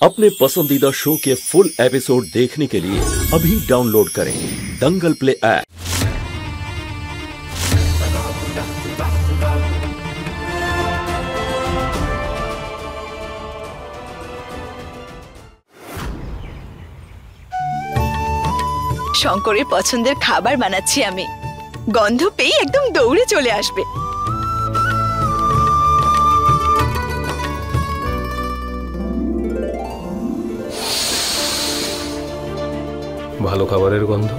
अपने पसंदीदा शो के फुल एपिसोड देखने के लिए अभी डाउनलोड करें दंगल प्ले ऐप। শঙ্করের পছন্দের খাবার বানাচ্ছি আমি। গন্ধ পেয়ে একদম দৌড়ে চলে আসবে। ভালো খাবারের গন্ধ।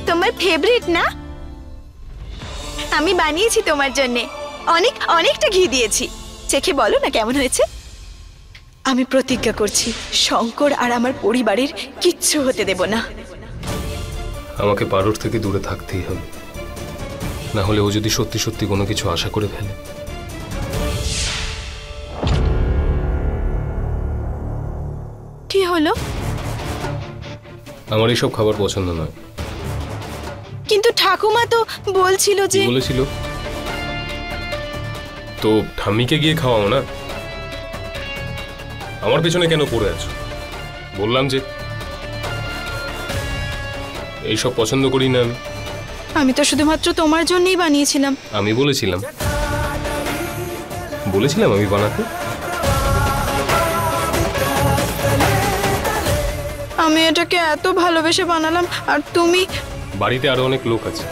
তোমার ফেভারিট না? আমি বানিয়েছি তোমার জন্য। অনেকটা ঘি দিয়েছি। চেখে বলো না কেমন হয়েছে। আমি প্রতিজ্ঞা করছি শঙ্কর আর আমার পরিবারের কিচ্ছু হতে দেব না। আমাকে পারোর থেকে দূরে থাকতেই হবে, না হলে ও যদি সত্যি সত্যি কোনো কিছু আশা করে ফেলে। কি হলো? আমার এইসব খাবার পছন্দ নয়। কিন্তু ঠাকুমা তো বলছিল যে। বলেছিল তো ঠাম্মিকে গিয়ে খাওয়াও না। আমার পেছনে কেন পড়ে আছো? বললাম যে এইসব পছন্দ করি না আমি। আমি তো শুধুমাত্র তোমার জন্যই বানিয়েছিলাম। আমি বলেছিলাম আমি বানাতে। আমি এটাকে এত ভালোবেসে বানালাম আর তুমি। বাড়িতে আরো অনেক লোক আছে,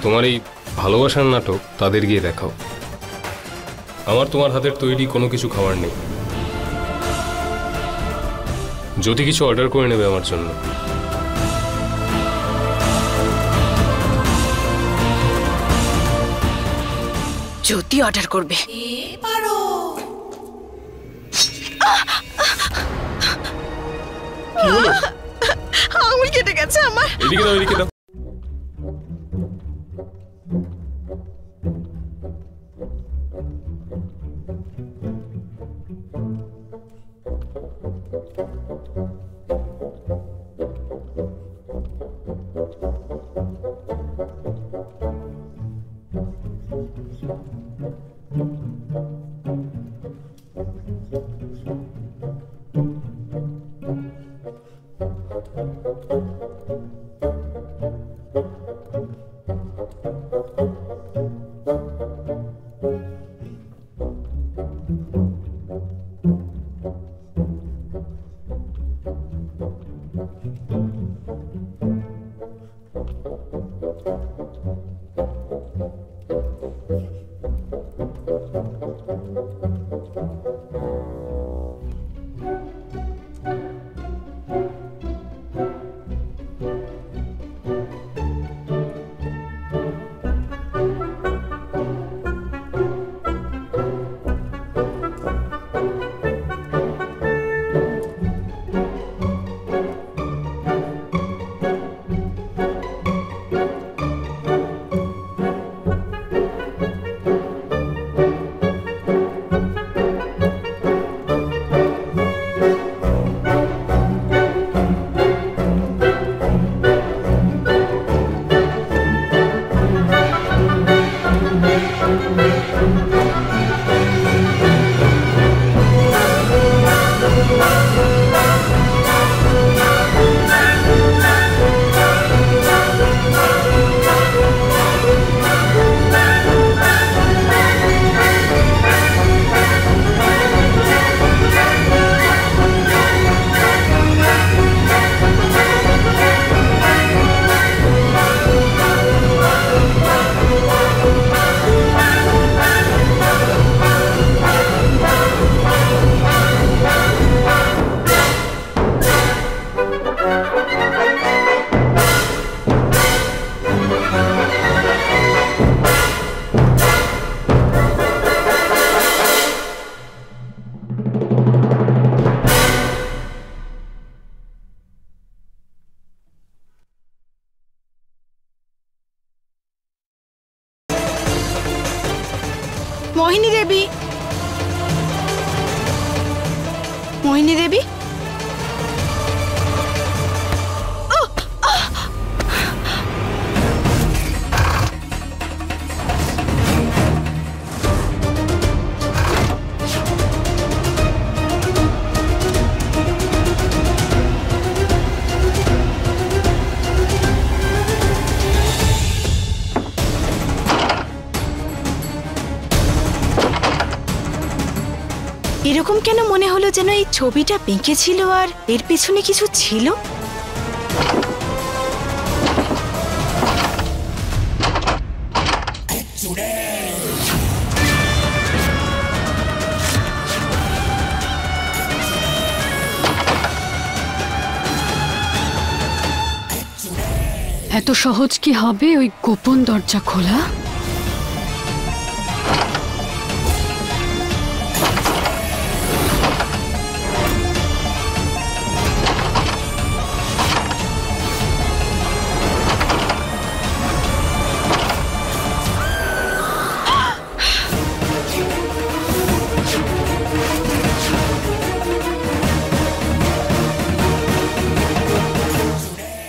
তোমার এই ভালোবাসার নাটক তাদের গিয়ে দেখাও। আমার তোমার হাতের তৈরি কোনো কিছু খাবার নেই। যদি কিছু অর্ডার করে নেবে আমার জন্য। জ্যোতি অর্ডার করবে। আঙুল কেটে গেছে আমার। এদিকে দাও, এদিকে দাও। मोहिनी देवी, मोहिनी देवी, এরকম কেন মনে হলো যেন এই ছবিটা বেঁকে ছিল আর এর পেছনে কিছু ছিল? এত সহজ কি হবে ওই গোপন দরজা খোলা?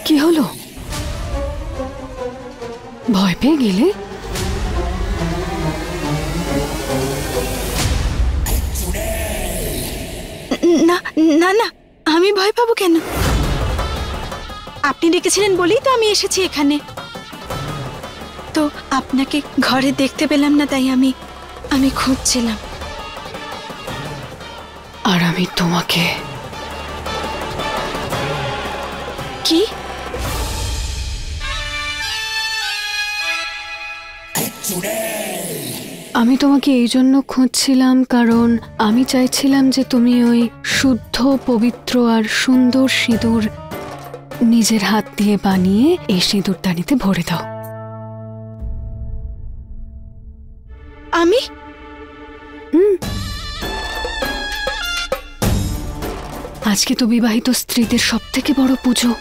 কি হলো? ভয় পেয়ে গেলে? না না না, আমি ভয় পাবো কেন? আপনি ডেকেছিলেন বলেই তো আমি এসেছি এখানে। তো আপনাকে ঘরে দেখতে পেলাম না, তাই আমি খুঁজছিলাম। আর আমি তোমাকে। কি? আমি তোমাকে এই জন্য খুঁজছিলাম কারণ আমি চাইছিলাম যে তুমি ওই শুদ্ধ, পবিত্র আর সুন্দর সিঁদুর নিজের হাত দিয়ে বানিয়ে এই সিঁদুরদানিতে ভরে দাও। আমি? আজকে তো বিবাহিত স্ত্রীদের সবথেকে বড় পুজো।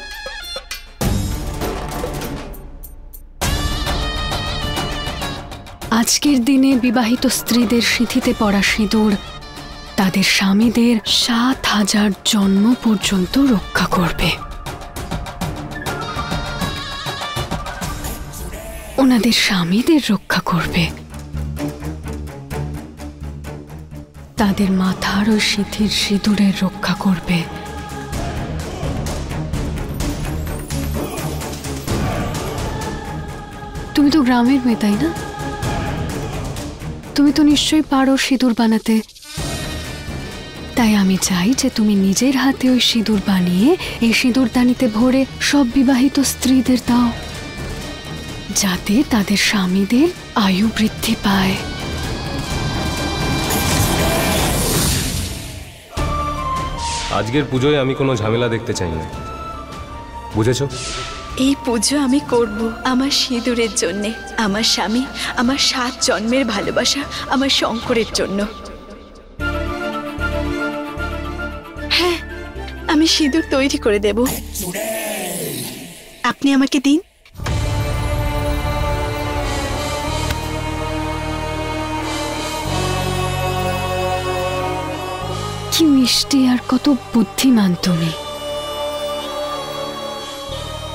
আজকের দিনে বিবাহিত স্ত্রীদের সিঁথিতে পড়া সিঁদুর তাদের স্বামীদের ৭,০০০ জন্ম পর্যন্ত রক্ষা করবে। ওনাদের স্বামীদের রক্ষা করবে। তাদের মাথার ওই সিঁথির সিঁদুরের রক্ষা করবে। তুমি তো গ্রামের মেয়ে, তাই না? তুমি তো নিশ্চয়ই পারো সিঁদুর বানাতে। তাই আমি চাই যে তুমি নিজের হাতে ওই সিঁদুর বানিয়ে এই সিঁদুরদানিতে ভরে সব বিবাহিত স্ত্রীদের দাও, যাতে তাদের স্বামীদের আয়ু বৃদ্ধি পায়। আজকের পুজোয় আমি কোনো ঝামেলা দেখতে চাই না, বুঝেছো? এই পুজো আমি করব আমার সিঁদুরের জন্যে, আমার স্বামী, আমার ৭ জন্মের ভালোবাসা, আমার শঙ্করের জন্য। হ্যাঁ, আমি সিঁদুর তৈরি করে দেব। আপনি আমাকে দিন। কি মিষ্টি আর কত বুদ্ধিমান তুমি।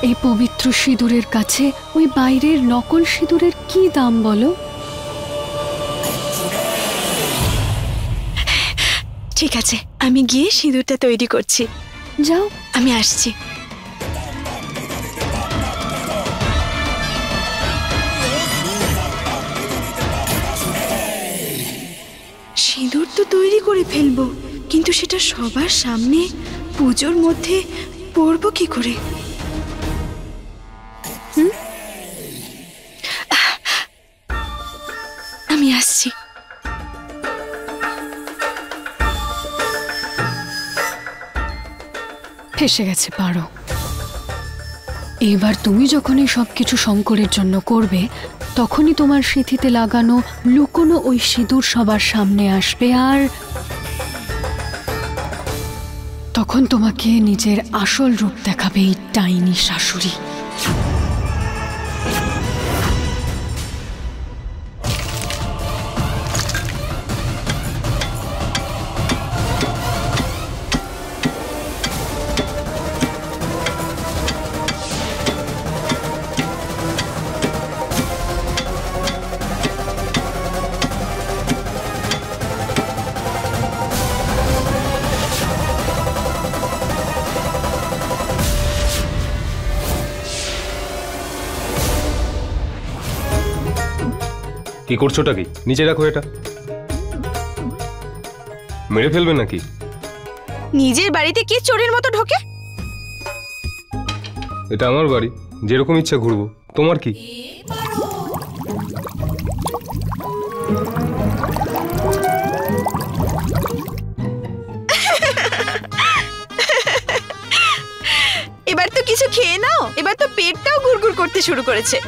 এই পবিত্র সিঁদুরের কাছে ওই বাইরের নকল সিঁদুরের কি দাম বলো? ঠিক আছে, আমি গিয়ে সিঁদুরটা তৈরি করছি। যাও, আমি আসছি। সিঁদুর তো তৈরি করে ফেলবো, কিন্তু সেটা সবার সামনে পুজোর মধ্যে পরবো কি করে? আমি আসছি। ফেসে গেছে, পারো। এবার তুমি যখন এই সবকিছু শঙ্করের জন্য করবে, তখনই তোমার সিঁথিতে লাগানো লুকোনো ওই সিঁদুর সবার সামনে আসবে, আর তখন তোমাকে নিজের আসল রূপ দেখাবে এই ডাইনি শাশুড়ি। কি করছোটা কি? নিচে রাখো এটা। মেরে ফেলবে নাকি? নিজের বাড়িতে কে চোরের মতো ঢোকে? এটা আমার বাড়ি, যেরকম ইচ্ছা ঘুরবো, তোমার কি? এবার তো কিছু খেয়ে নাও, এবার তো পেটটাও গুড়গুড় করতে শুরু করেছে।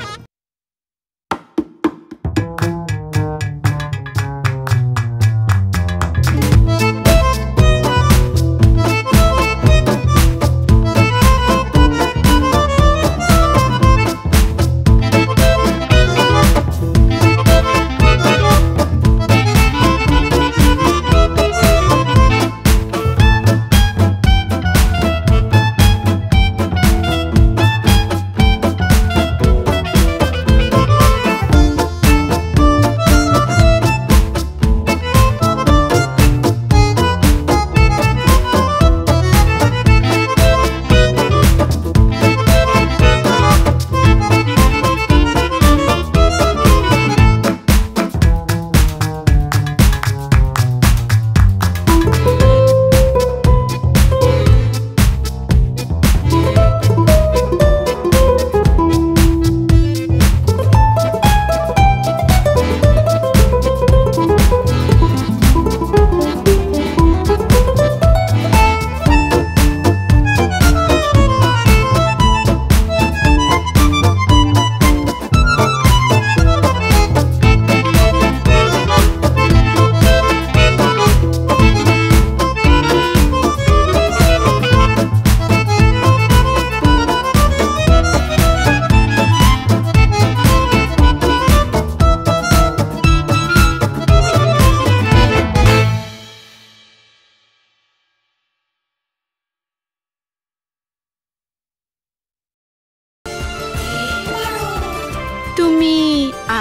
তুমি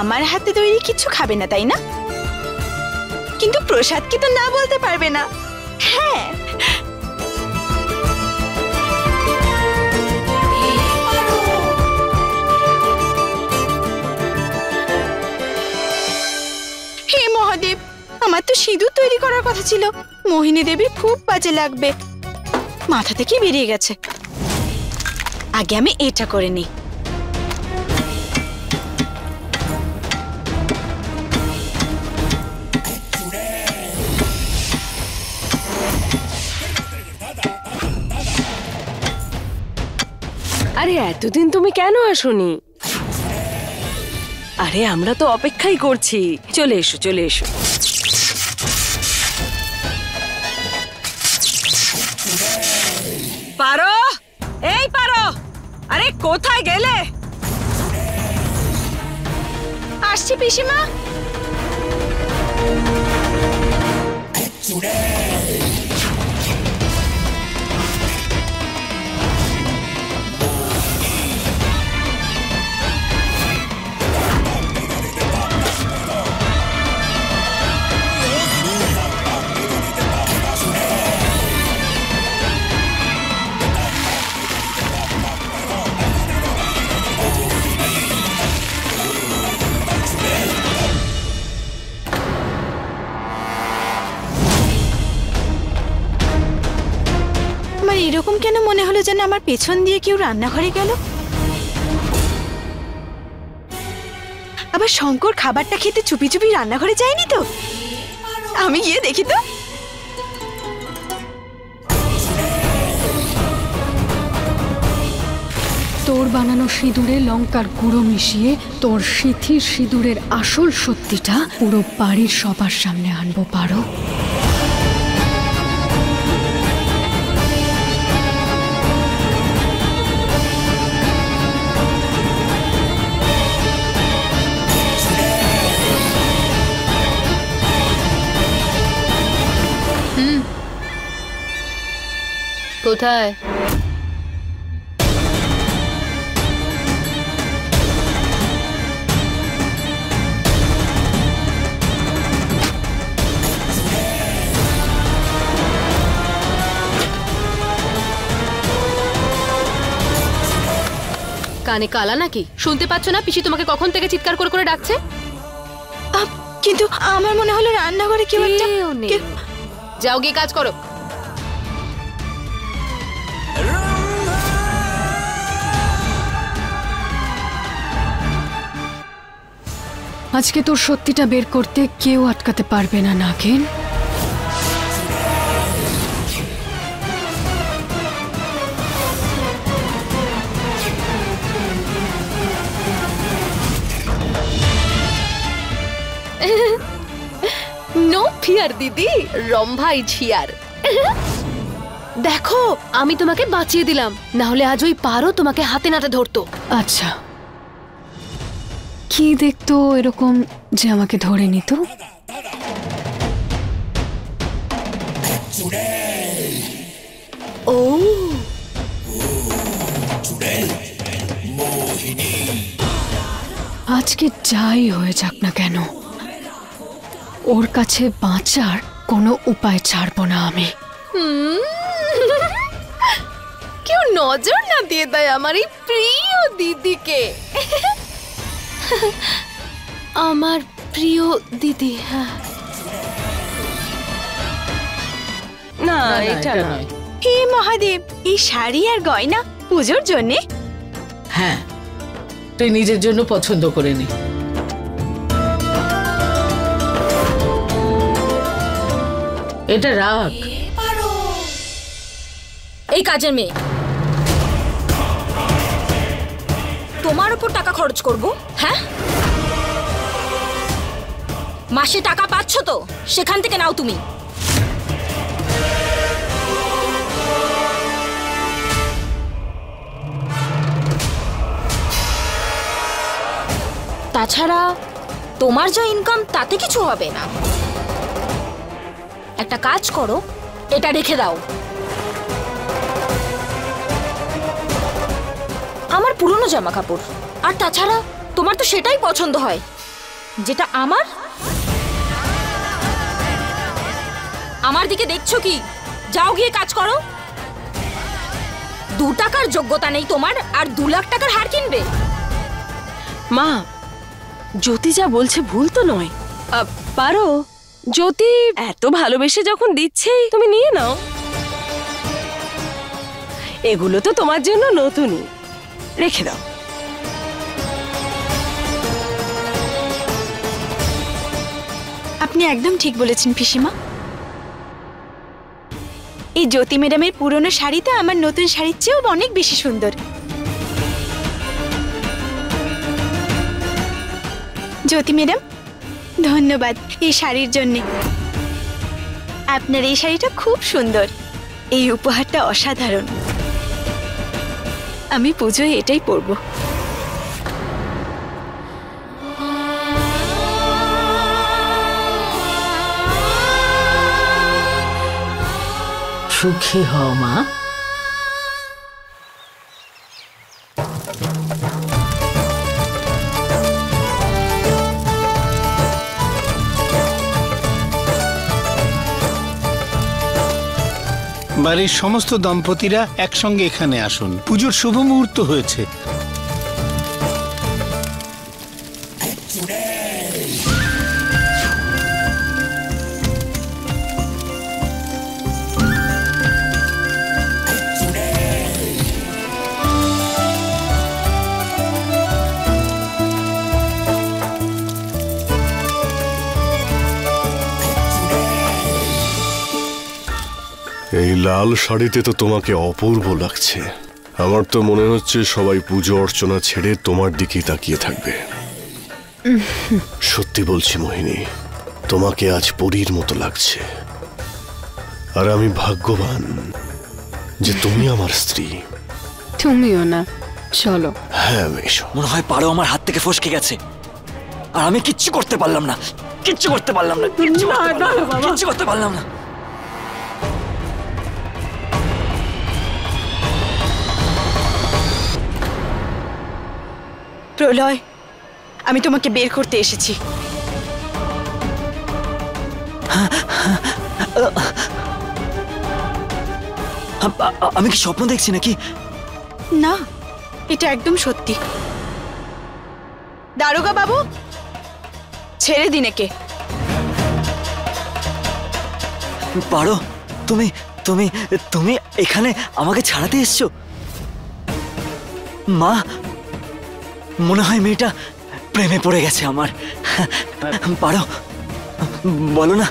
আমার হাতে তৈরি কিছু খাবে না, তাই না? কিন্তু প্রসাদকে তো না বলতে পারবে না। হ্যাঁ, হে মহাদেব, আমার তো সিঁদুর তৈরি করার কথা ছিল। মোহিনী দেবী খুব বাজে লাগবে, মাথা থেকে বেরিয়ে গেছে। আগে আমি এটা করে নিই। আরে এতদিন তুমি কেন আসোনি? আরে আমরা তো অপেক্ষাই করছি। চলে এসো, চলে এসো। পারো, এই পারো, আরে কোথায় গেলে? আসছি পিসিমা। এরকম কেন মনে হলো যেন আমার পেছন দিয়ে কেউ রান্নাঘরে গেল? আবার শঙ্কর খাবারটা খেতে চুপি চুপি রান্নাঘরে যায়নি তো? আমি গিয়ে দেখি তো। তোর বানানো সিঁদুরে লঙ্কার গুঁড়ো মিশিয়ে তোর সিথির সিঁদুরের আসল সত্যিটা পুরো বাড়ির সবার সামনে আনবো পারো। কোথায়? কানে কালা নাকি? শুনতে পাচ্ছ না পিসি তোমাকে কখন থেকে চিৎকার করে করে ডাকছে? কিন্তু আমার মনে হলো রান্নাঘরে কেউ একটা। যাও গিয়ে কাজ করো। আজকে তোর সত্যিটা বের করতে কেউ আটকাতে পারবে না, নাগিন। নো ফিয়ার দিদি, রম্ভাই ঝিয়ার। দেখো আমি তোমাকে বাঁচিয়ে দিলাম, না হলে আজ ওই পারো তোমাকে হাতে নাতে ধরতো। আচ্ছা, কি দেখতো এরকম যে আমাকে ধরে নিত? ও আজকে যাই হয়ে যাক না কেন, ওর কাছে বাঁচার কোনো উপায় ছাড়বো না আমি। কেউ নজর না দিয়ে দেয় আমার এই প্রিয় দিদিকে। আমার প্রিয় দিদি। হ্যাঁ না এটা নয়। হে মহাদেব, এই শাড়ি আর গয়না পুজোর জন্যে? হ্যাঁ, তুই নিজের জন্য পছন্দ করে নি। এটা রাখ। এই কাজের মেয়ে, তোমার উপর টাকা খরচ করব? হ্যাঁ, মাসে টাকা পাচ্ছ তো, সেখান থেকে নাও তুমি। তাছাড়া তোমার যা ইনকাম তাতে কিছু হবে না। একটা কাজ করো, এটা রেখে দাও। আমার পুরনো জামা কাপড়, আর তাছাড়া তোমার তো সেটাই পছন্দ হয় যেটা আমার। আমার দিকে দেখছো কি? যাও গিয়ে কাজ করো। 2 টাকার যোগ্যতা নেই তোমার, আর 2 লাখ টাকার হার কিনবে? মা, জ্যোতি যা বলছে ভুল তো নয়। পারো, জ্যোতি এত ভালোবেসে যখন দিচ্ছেই তুমি নিয়ে নাও। এগুলো তো তোমার জন্য নতুনই, রেখে দাও। আপনি একদম ঠিক বলেছেন পিসিমা। এই জ্যোতি ম্যাডামের পুরনো শাড়িটা আমার নতুন শাড়ির চেয়েও অনেক বেশি সুন্দর। জ্যোতি ম্যাডাম, ধন্যবাদ এই শাড়ির জন্যে। আপনার এই শাড়িটা খুব সুন্দর, এই উপহারটা অসাধারণ। আমি পুজোয় এটাই পরবো। সুখী হও মা। বাড়ির সমস্ত দম্পতিরা একসঙ্গে এখানে আসুন, পুজোর শুভ মুহূর্ত হয়েছে। এই লাল শাড়িতে তো তোমাকে অপূর্ব লাগছে। আমার তো মনে হচ্ছে সবাই পুজো অর্চনা ছেড়ে তোমার দিকেই তাকিয়ে থাকবে। সত্যি বলছি মোহিনী, তোমাকে আজ পরীর মতো লাগছে। আর আমি ভাগ্যবান যে তুমি আমার স্ত্রী। তুমিও না, চলো। হ্যাঁ এসো। মনে হয় পারো আমার হাত থেকে ফসকে গেছে, আর আমি কিচ্ছু করতে পারলাম না, কিচ্ছু করতে পারলাম না, কিচ্ছু করতে পারলাম না। প্রলয়, আমি তোমাকে বের করতে এসেছি। আমি কি স্বপ্ন দেখছি নাকি? না, এটা একদম সত্যি। দারোগা বাবু, ছেড়ে দিন একে। পারো, তুমি তুমি তুমি এখানে আমাকে ছাড়াতে এসছো? মা, মনে হয় মেয়েটা প্রেমে পড়ে গেছে আমার। পারো, বলো না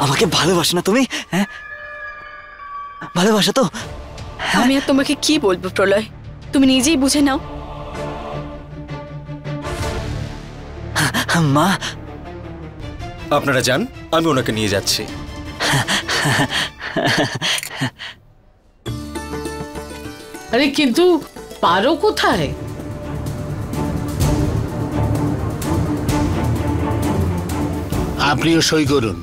আমাকে ভালোবাসো না তুমি? হ্যাঁ, ভালোবাসো তো? আমি আর তোমাকে কি বলবো প্রলয়, তুমি নিজেই বুঝে নাও। মা, আপনারা যান, আমি ওনাকে নিয়ে যাচ্ছি। আরে কিন্তু পারো কোথায়? আপনিও সই করুন।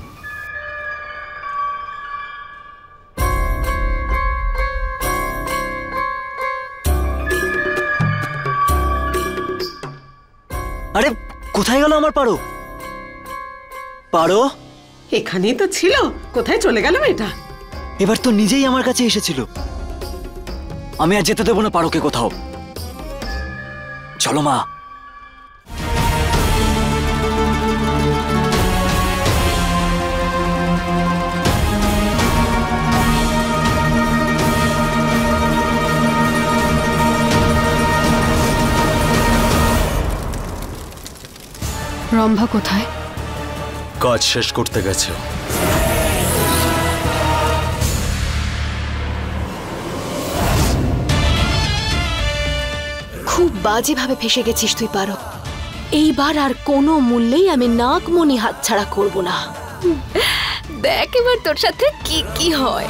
আরে কোথায় গেল আমার পারো? পারো এখানেই তো ছিল, কোথায় চলে গেল এটা? এবার তো নিজেই আমার কাছে এসেছিল। আমি আর যেতে দেবো না পারোকে কোথাও। চলো মা। রম্ভা কোথায়? কাজ শেষ করতে গেছে। খুব বাজেভাবে ফেসে গেছিস তুই পারো। এইবার আর কোনো মূল্যেই আমি নাক মনি হাতছাড়া করব না। দেখ এবার তোর সাথে কি কি হয়।